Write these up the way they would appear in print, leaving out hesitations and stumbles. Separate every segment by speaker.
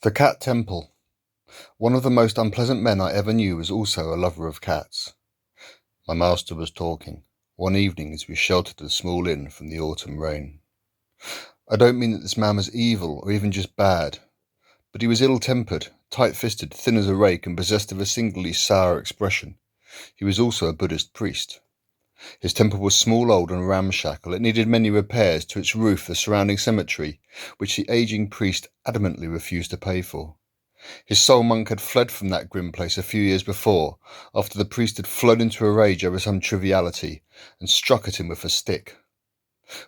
Speaker 1: The Cat Temple. One of the most unpleasant men I ever knew was also a lover of cats. My master was talking, one evening as we sheltered a small inn from the autumn rain. I don't mean that this man was evil or even just bad, but he was ill-tempered, tight-fisted, thin as a rake, and possessed of a singularly sour expression. He was also a Buddhist priest. His temple was small, old, and ramshackle. It needed many repairs to its roof, the surrounding cemetery, which the aging priest adamantly refused to pay for. His soul monk had fled from that grim place a few years before, after the priest had flown into a rage over some triviality and struck at him with a stick.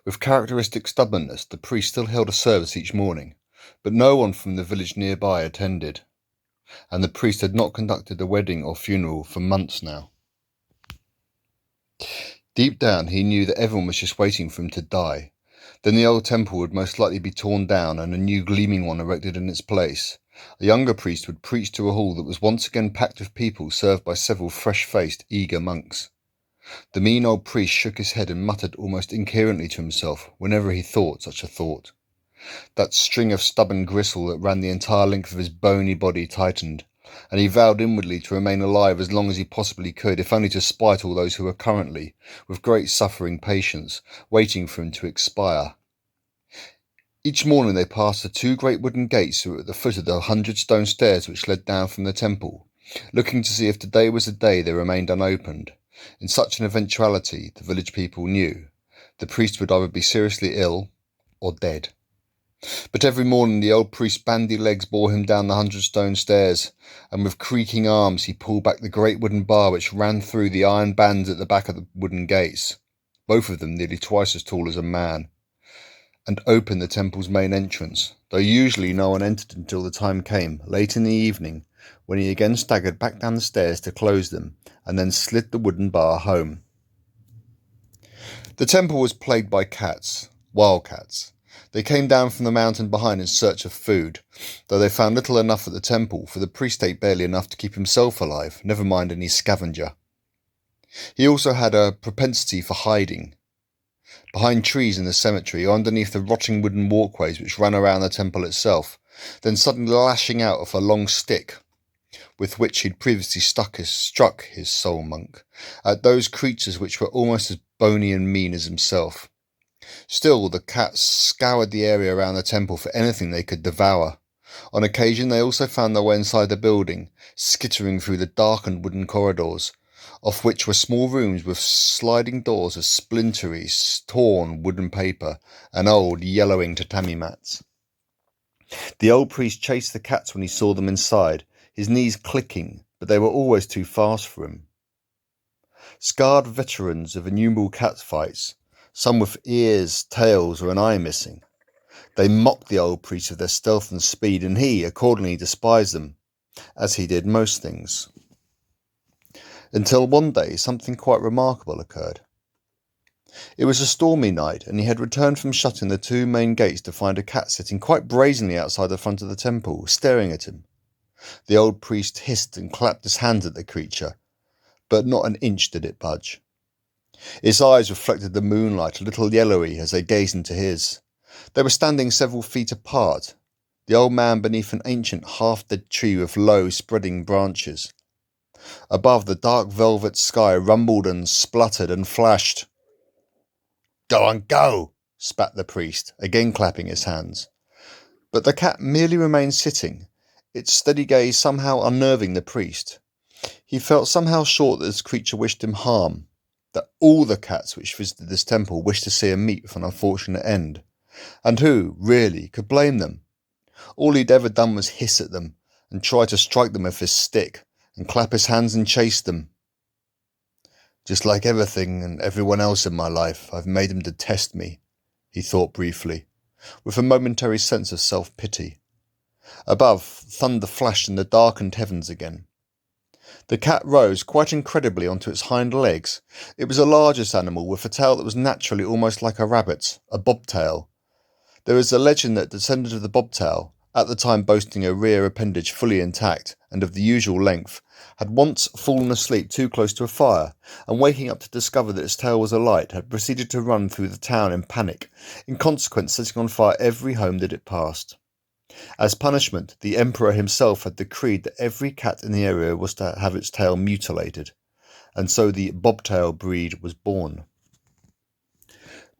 Speaker 1: With characteristic stubbornness, the priest still held a service each morning, but no one from the village nearby attended, and the priest had not conducted a wedding or funeral for months now. Deep down, he knew that everyone was just waiting for him to die. Then the old temple would most likely be torn down and a new gleaming one erected in its place. A younger priest would preach to a hall that was once again packed with people served by several fresh-faced, eager monks. The mean old priest shook his head and muttered almost incoherently to himself whenever he thought such a thought. That string of stubborn gristle that ran the entire length of his bony body tightened, and he vowed inwardly to remain alive as long as he possibly could, if only to spite all those who were currently, with great suffering patience, waiting for him to expire. Each morning they passed the two great wooden gates that were at the foot of the 100 stone stairs which led down from the temple, looking to see if today was the day they remained unopened. In such an eventuality, the village people knew, the priest would either be seriously ill or dead. But every morning the old priest's bandy legs bore him down the 100 stone stairs, and with creaking arms he pulled back the great wooden bar which ran through the iron bands at the back of the wooden gates, both of them nearly twice as tall as a man, and opened the temple's main entrance, though usually no one entered until the time came, late in the evening, when he again staggered back down the stairs to close them, and then slid the wooden bar home. The temple was plagued by cats, wild cats. They came down from the mountain behind in search of food, though they found little enough at the temple, for the priest ate barely enough to keep himself alive, never mind any scavenger. He also had a propensity for hiding, behind trees in the cemetery or underneath the rotting wooden walkways which ran around the temple itself, then suddenly lashing out of a long stick, with which he'd previously struck his soul monk, at those creatures which were almost as bony and mean as himself. Still, the cats scoured the area around the temple for anything they could devour. On occasion they also found their way inside the building, skittering through the darkened wooden corridors, off which were small rooms with sliding doors of splintery, torn wooden paper and old, yellowing tatami mats. The old priest chased the cats when he saw them inside, his knees clicking, but they were always too fast for him. Scarred veterans of innumerable cat fights, some with ears, tails, or an eye missing. They mocked the old priest of their stealth and speed, and he accordingly despised them, as he did most things. Until one day something quite remarkable occurred. It was a stormy night, and he had returned from shutting the two main gates to find a cat sitting quite brazenly outside the front of the temple, staring at him. The old priest hissed and clapped his hands at the creature, but not an inch did it budge. Its eyes reflected the moonlight, a little yellowy, as they gazed into his. They were standing several feet apart, the old man beneath an ancient half-dead tree with low, spreading branches. Above, the dark velvet sky rumbled and spluttered and flashed. "Go on, go!" spat the priest, again clapping his hands. But the cat merely remained sitting, its steady gaze somehow unnerving the priest. He felt somehow sure that this creature wished him harm, that all the cats which visited this temple wished to see him meet with an unfortunate end. And who, really, could blame them? All he'd ever done was hiss at them, and try to strike them with his stick, and clap his hands and chase them. Just like everything and everyone else in my life, I've made them detest me, he thought briefly, with a momentary sense of self-pity. Above, thunder flashed in the darkened heavens again. The cat rose quite incredibly onto its hind legs. It was the largest animal, with a tail that was naturally almost like a rabbit's, a bobtail. There is a legend that descendant of the bobtail, at the time boasting a rear appendage fully intact and of the usual length, had once fallen asleep too close to a fire, and waking up to discover that its tail was alight, had proceeded to run through the town in panic, in consequence setting on fire every home that it passed. As punishment, the emperor himself had decreed that every cat in the area was to have its tail mutilated, and so the bobtail breed was born.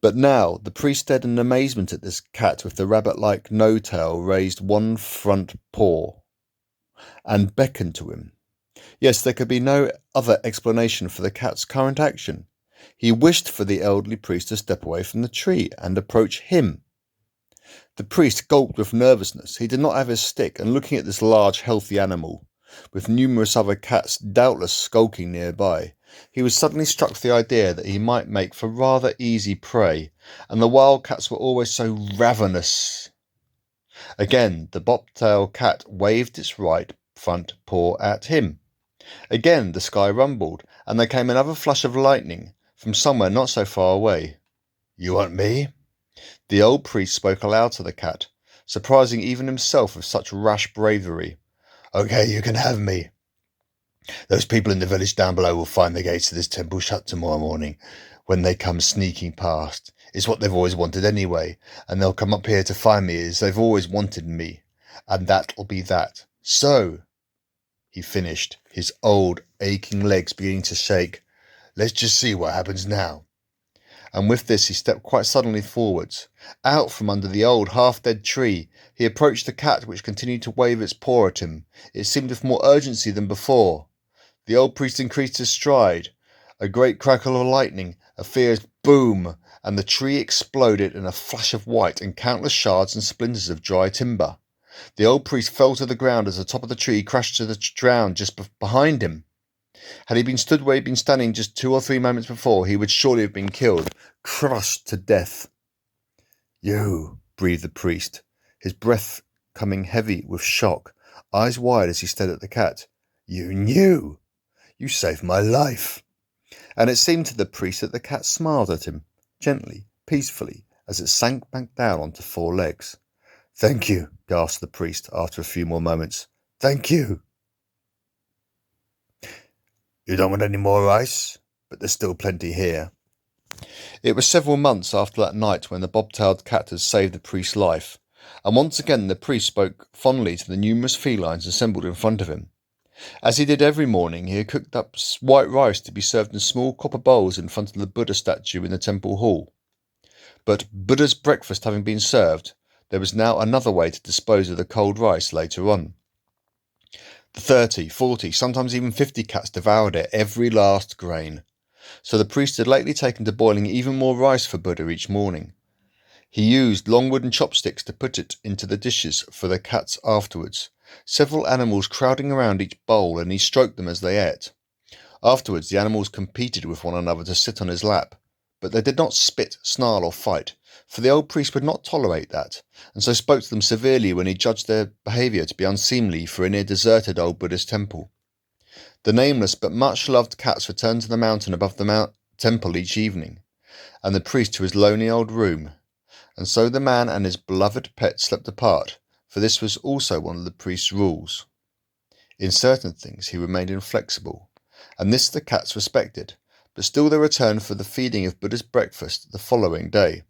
Speaker 1: But now the priest stared in amazement at this cat with the rabbit-like no-tail, raised one front paw, and beckoned to him. Yes, there could be no other explanation for the cat's current action. He wished for the elderly priest to step away from the tree and approach him. The priest gulped with nervousness. He did not have his stick, and looking at this large, healthy animal, with numerous other cats doubtless skulking nearby, he was suddenly struck with the idea that he might make for rather easy prey, and the wild cats were always so ravenous. Again, the bobtail cat waved its right front paw at him. Again the sky rumbled, and there came another flash of lightning from somewhere not so far away. "You want me?" The old priest spoke aloud to the cat, surprising even himself with such rash bravery. "Okay, you can have me. Those people in the village down below will find the gates of this temple shut tomorrow morning when they come sneaking past. It's what they've always wanted anyway, and they'll come up here to find me as they've always wanted me, and that'll be that. So," he finished, his old, aching legs beginning to shake, "let's just see what happens now." And with this he stepped quite suddenly forwards. Out from under the old, half-dead tree, he approached the cat, which continued to wave its paw at him. It seemed with more urgency than before. The old priest increased his stride. A great crackle of lightning, a fierce boom, and the tree exploded in a flash of white and countless shards and splinters of dry timber. The old priest fell to the ground as the top of the tree crashed to the ground just behind him. Had he been stood where he had been standing just 2 or 3 moments before, he would surely have been killed, crushed to death. "You," breathed the priest, his breath coming heavy with shock, eyes wide as he stared at the cat. "You knew! You saved my life!" And it seemed to the priest that the cat smiled at him, gently, peacefully, as it sank back down onto 4 legs. "Thank you," gasped the priest after a few more moments. "Thank you." "You don't want any more ice? But there's still plenty here." It was several months after that night when the bobtailed cat had saved the priest's life, and once again the priest spoke fondly to the numerous felines assembled in front of him. As he did every morning, he had cooked up white rice to be served in small copper bowls in front of the Buddha statue in the temple hall. But Buddha's breakfast having been served, there was now another way to dispose of the cold rice later on. The 30, 40, sometimes even 50 cats devoured it, every last grain. So the priest had lately taken to boiling even more rice for Buddha each morning. He used long wooden chopsticks to put it into the dishes for the cats afterwards, several animals crowding around each bowl, and he stroked them as they ate. Afterwards the animals competed with one another to sit on his lap, but they did not spit, snarl or fight, for the old priest would not tolerate that, and so spoke to them severely when he judged their behaviour to be unseemly for a near deserted old Buddhist temple. The nameless but much loved cats returned to the mountain above the temple each evening, and the priest to his lonely old room, and so the man and his beloved pet slept apart, for this was also one of the priest's rules. In certain things he remained inflexible, and this the cats respected, but still they returned for the feeding of Buddha's breakfast the following day.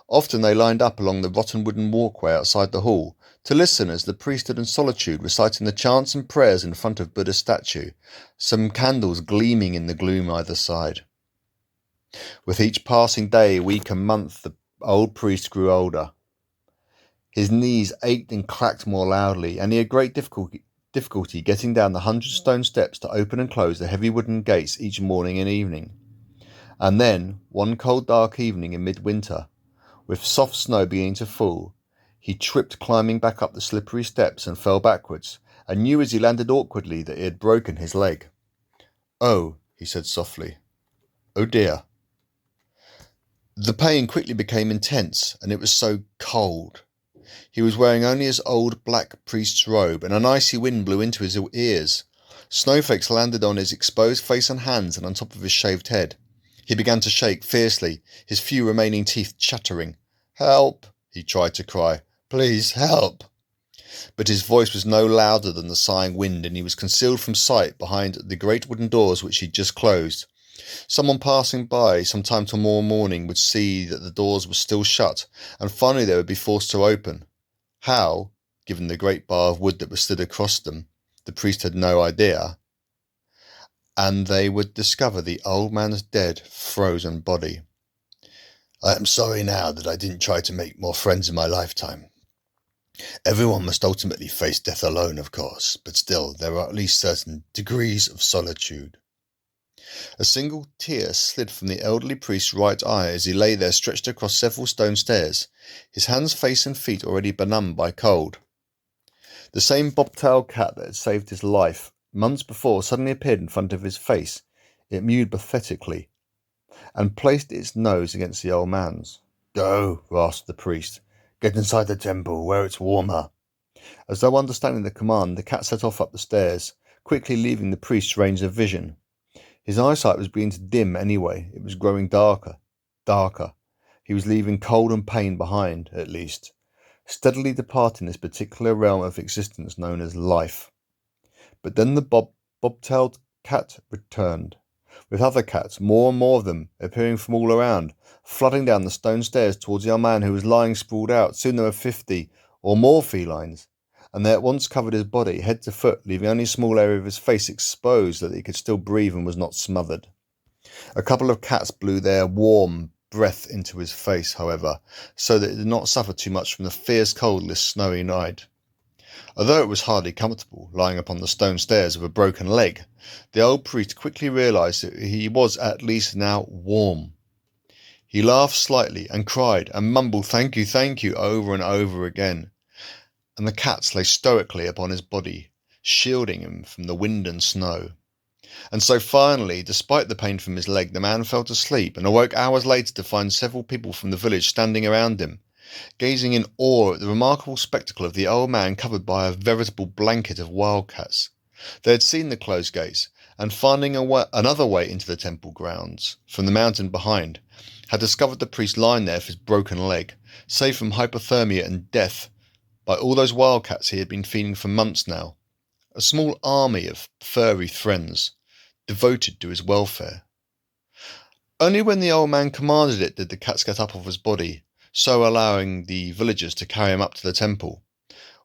Speaker 1: Often they lined up along the rotten wooden walkway outside the hall to listen as the priest stood in solitude reciting the chants and prayers in front of Buddha's statue, some candles gleaming in the gloom either side. With each passing day, week and month, the old priest grew older. His knees ached and clacked more loudly, and he had great difficulty getting down the 100 stone steps to open and close the heavy wooden gates each morning and evening. And then, one cold dark evening in midwinter, with soft snow beginning to fall, he tripped climbing back up the slippery steps and fell backwards, and knew as he landed awkwardly that he had broken his leg. "Oh," he said softly. "Oh dear." The pain quickly became intense, and it was so cold. He was wearing only his old black priest's robe, and an icy wind blew into his ears. Snowflakes landed on his exposed face and hands and on top of his shaved head. He began to shake fiercely, his few remaining teeth chattering. "Help!" he tried to cry. "Please, help!" But his voice was no louder than the sighing wind, and he was concealed from sight behind the great wooden doors which he'd just closed. Someone passing by some time tomorrow morning would see that the doors were still shut, and finally they would be forced to open. How, given the great bar of wood that was stood across them. The priest had no idea. And they would discover the old man's dead, frozen body. I am sorry now that I didn't try to make more friends in my lifetime. Everyone must ultimately face death alone, of course, but still, there are at least certain degrees of solitude. A single tear slid from the elderly priest's right eye as he lay there stretched across several stone stairs, his hands, face and feet already benumbed by cold. The same bobtailed cat that had saved his life months before suddenly appeared in front of his face. It mewed pathetically and placed its nose against the old man's. Go, rasped the priest. Get inside the temple, where it's warmer. As though understanding the command, the cat set off up the stairs, quickly leaving the priest's range of vision. His eyesight was beginning to dim anyway. It was growing darker. He was leaving cold and pain behind, at least, steadily departing this particular realm of existence known as life. But then the bobtailed cat returned, with other cats, more and more of them, appearing from all around, flooding down the stone stairs towards the old man who was lying sprawled out. Soon there were 50 or more felines, and they at once covered his body, head to foot, leaving only a small area of his face exposed so that he could still breathe and was not smothered. A couple of cats blew their warm breath into his face, however, so that it did not suffer too much from the fierce cold this snowy night. Although it was hardly comfortable, lying upon the stone stairs with a broken leg, the old priest quickly realized that he was at least now warm. He laughed slightly and cried and mumbled thank you, over and over again, and the cats lay stoically upon his body, shielding him from the wind and snow. And so finally, despite the pain from his leg, the man fell to sleep and awoke hours later to find several people from the village standing around him, gazing in awe at the remarkable spectacle of the old man covered by a veritable blanket of wildcats. They had seen the closed gates, and finding another way into the temple grounds from the mountain behind, had discovered the priest lying there with his broken leg, saved from hypothermia and death by all those wildcats he had been feeding for months now, a small army of furry friends devoted to his welfare. Only when the old man commanded it did the cats get up off his body, so allowing the villagers to carry him up to the temple,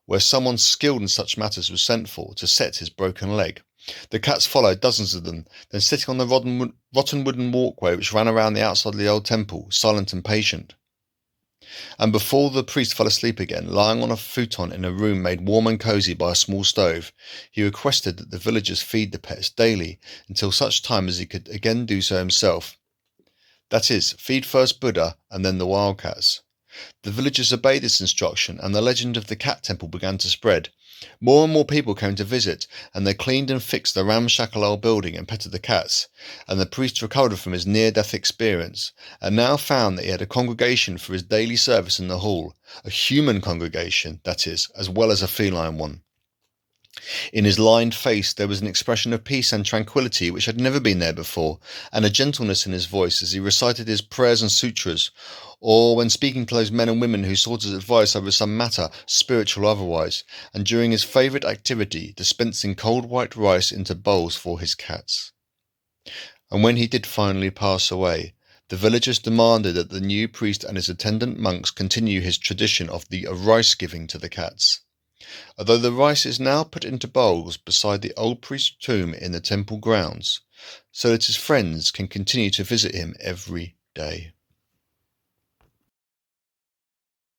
Speaker 1: where someone skilled in such matters was sent for to set his broken leg. The cats followed, dozens of them, then sitting on the rotten wooden walkway which ran around the outside of the old temple, silent and patient. And before the priest fell asleep again, lying on a futon in a room made warm and cosy by a small stove, he requested that the villagers feed the pets daily until such time as he could again do so himself. That is, feed first Buddha and then the wildcats. The villagers obeyed this instruction, and the legend of the cat temple began to spread. More and more people came to visit, and they cleaned and fixed the ramshackle old building and petted the cats, and the priest recovered from his near-death experience, and now found that he had a congregation for his daily service in the hall, a human congregation, that is, as well as a feline one. In his lined face there was an expression of peace and tranquillity which had never been there before, and a gentleness in his voice as he recited his prayers and sutras, or when speaking to those men and women who sought his advice over some matter, spiritual or otherwise, and during his favourite activity, dispensing cold white rice into bowls for his cats. And when he did finally pass away, the villagers demanded that the new priest and his attendant monks continue his tradition of the rice giving to the cats. Although the rice is now put into bowls beside the old priest's tomb in the temple grounds, so that his friends can continue to visit him every day.